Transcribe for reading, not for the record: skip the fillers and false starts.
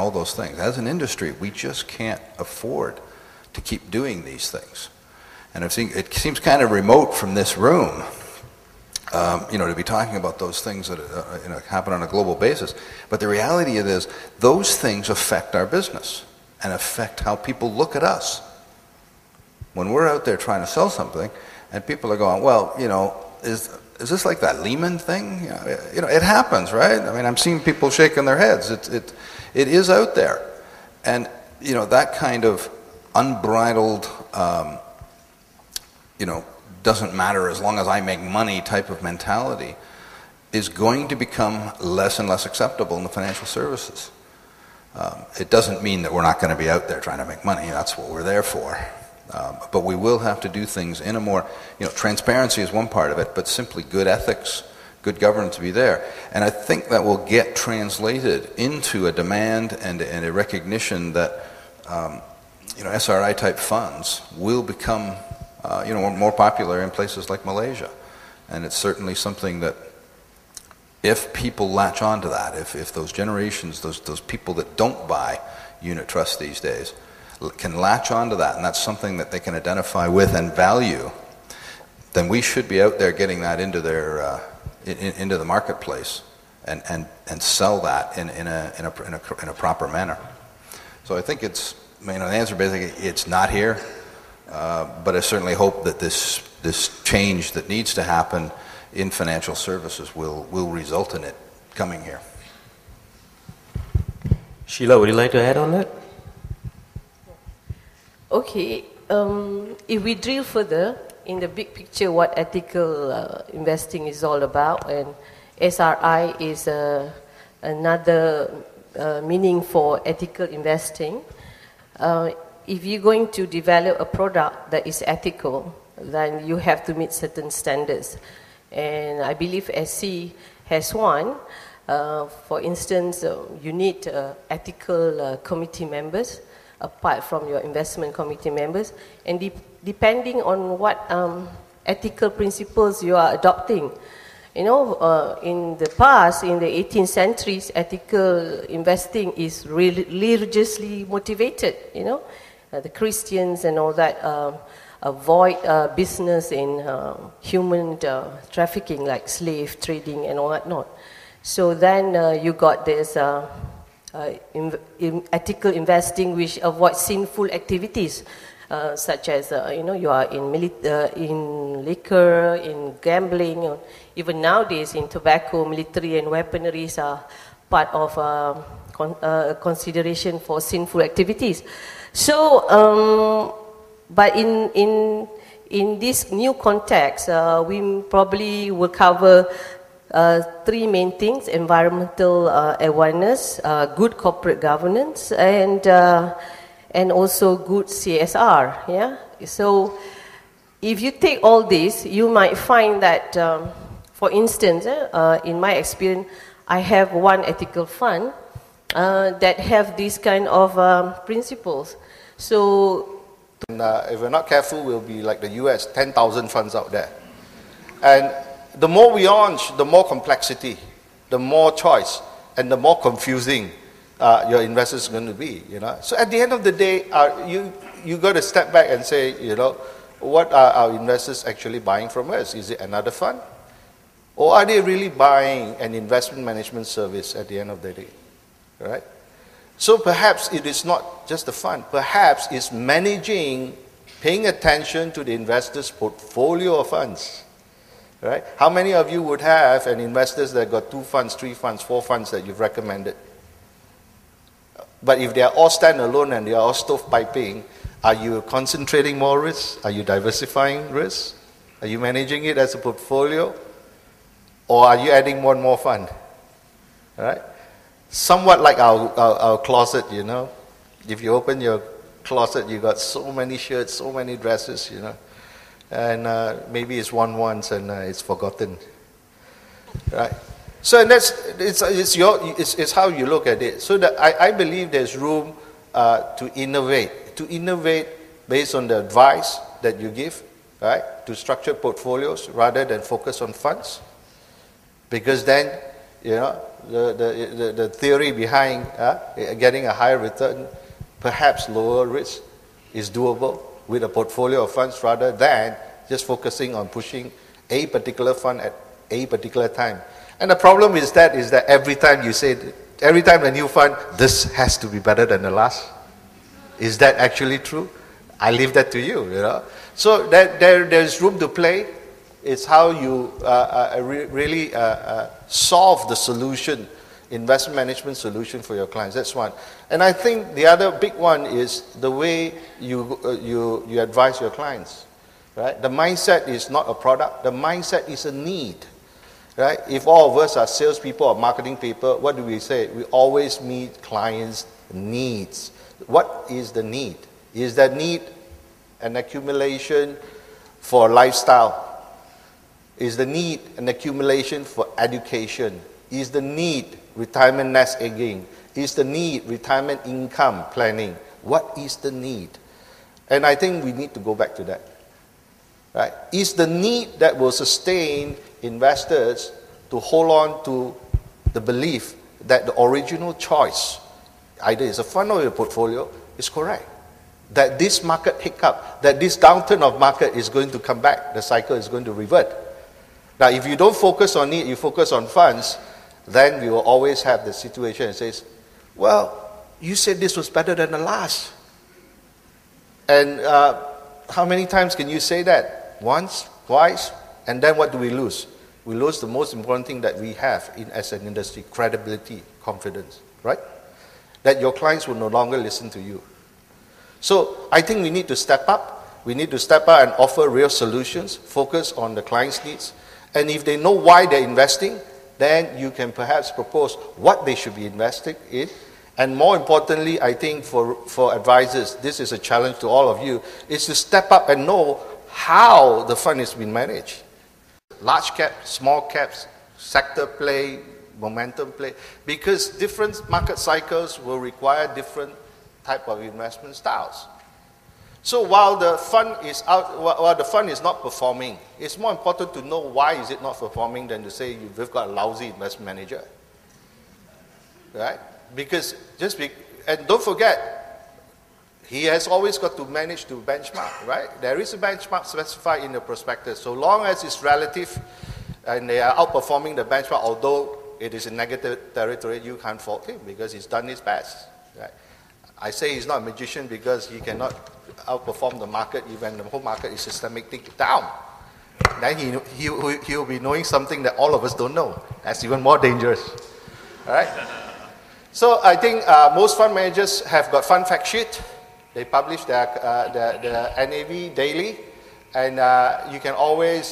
all those things. As an industry, we just can't afford to keep doing these things. And it seems kind of remote from this room, to be talking about those things that happen on a global basis. But the reality is, those things affect our business and affect how people look at us. When we're out there trying to sell something, and people are going, well, is this like that Lehman thing? It happens, right? I mean, I'm seeing people shaking their heads. It is out there, and that kind of unbridled, doesn't matter as long as I make money type of mentality is going to become less and less acceptable in the financial services. It doesn't mean that we're not going to be out there trying to make money. That's what we're there for. But we will have to do things in a more, transparency is one part of it, but simply good ethics, good governance to be there. And I think that will get translated into a demand and a recognition that, SRI type funds will become more popular in places like Malaysia. And it's certainly something that if people latch on to that, if those generations, those people that don't buy unit trusts these days, can latch on to that, and that's something that they can identify with and value, then we should be out there getting that into their into the marketplace and sell that in a proper manner. So I think it's, the answer basically, it's not here. But I certainly hope that this change that needs to happen in financial services will result in it coming here. Sheila, would you like to add on that? Okay. If we drill further in the big picture, what ethical investing is all about, and SRI is another meaning for ethical investing. If you're going to develop a product that is ethical, then you have to meet certain standards. And I believe SC has one. For instance, you need ethical committee members apart from your investment committee members. And depending on what ethical principles you are adopting. In the past, in the 18th century, ethical investing is religiously motivated, the Christians and all that avoid business in human trafficking like slave trading and all that not. So then you got this ethical investing which avoids sinful activities such as you are in liquor, in gambling, even nowadays in tobacco, military and weaponries are part of consideration for sinful activities. So, but in this new context, we probably will cover three main things: environmental awareness, good corporate governance, and also good CSR. Yeah. So, if you take all this, you might find that, for instance, in my experience, I have one ethical fund that have these kind of principles. So, if we're not careful, we'll be like the US, 10,000 funds out there. And the more we launch, the more complexity, the more choice, and the more confusing your investors are going to be. So at the end of the day, you got to step back and say, what are our investors actually buying from us? Is it another fund? Or are they really buying an investment management service at the end of the day? Right? So perhaps it is not just the fund. Perhaps it's managing, paying attention to the investor's portfolio of funds. Right? How many of you would have an investors that got 2 funds, 3 funds, 4 funds that you've recommended? But if they are all standalone and they are all stovepiping, are you concentrating more risks? Are you diversifying risks? Are you managing it as a portfolio? Or are you adding more and more fund? All right? Somewhat like our closet, If you open your closet, you got so many shirts, so many dresses, And maybe it's worn once and it's forgotten. Right? So and it's how you look at it. So that I believe there's room to innovate based on the advice that you give, right? To structure portfolios rather than focus on funds. Because then you know, the theory behind getting a higher return, perhaps lower risk, is doable with a portfolio of funds rather than just focusing on pushing a particular fund at a particular time. And the problem is that every time you say, every time a new fund, this has to be better than the last. Is that actually true? I leave that to you, you know. So there's room to play. It's how you really solve the solution, investment management solution for your clients. That's one. And I think the other big one is the way you advise your clients. Right? The mindset is not a product. The mindset is a need. Right? If all of us are salespeople or marketing people, what do we say? We always meet clients' needs. What is the need? Is that need an accumulation for lifestyle? Is the need an accumulation for education? Is the need retirement nest egging? Is the need retirement income planning? What is the need? And I think we need to go back to that. Right? Is the need that will sustain investors to hold on to the belief that the original choice, either it's a fund or a portfolio, is correct. That this market hiccup, that this downturn of market is going to come back, the cycle is going to revert. Now, if you don't focus on it, you focus on funds, then we will always have the situation that says, well, you said this was better than the last. And how many times can you say that? Once, twice, and then what do we lose? We lose the most important thing that we have as an industry, credibility, confidence, right? That your clients will no longer listen to you. So I think we need to step up. We need to step up and offer real solutions, focus on the client's needs. And if they know why they're investing, then you can perhaps propose what they should be investing in. And more importantly, I think for advisors, this is a challenge to all of you, is to step up and know how the fund is being managed. Large cap, small caps, sector play, momentum play, because different market cycles will require different type of investment styles. So while the fund is not performing, it's more important to know why is it not performing than to say we've got a lousy investment manager. Right? Because and don't forget, he has always got to manage to benchmark, right? There is a benchmark specified in the prospectus. So long as it's relative and they are outperforming the benchmark, although it is in negative territory, you can't fault him because he's done his best. Right? I say he's not a magician because he cannot outperform the market even the whole market is systemically down. Then he'll be knowing something that all of us don't know. That's even more dangerous. All right? So I think most fund managers have got fund fact sheet. They publish their NAV daily, and you can always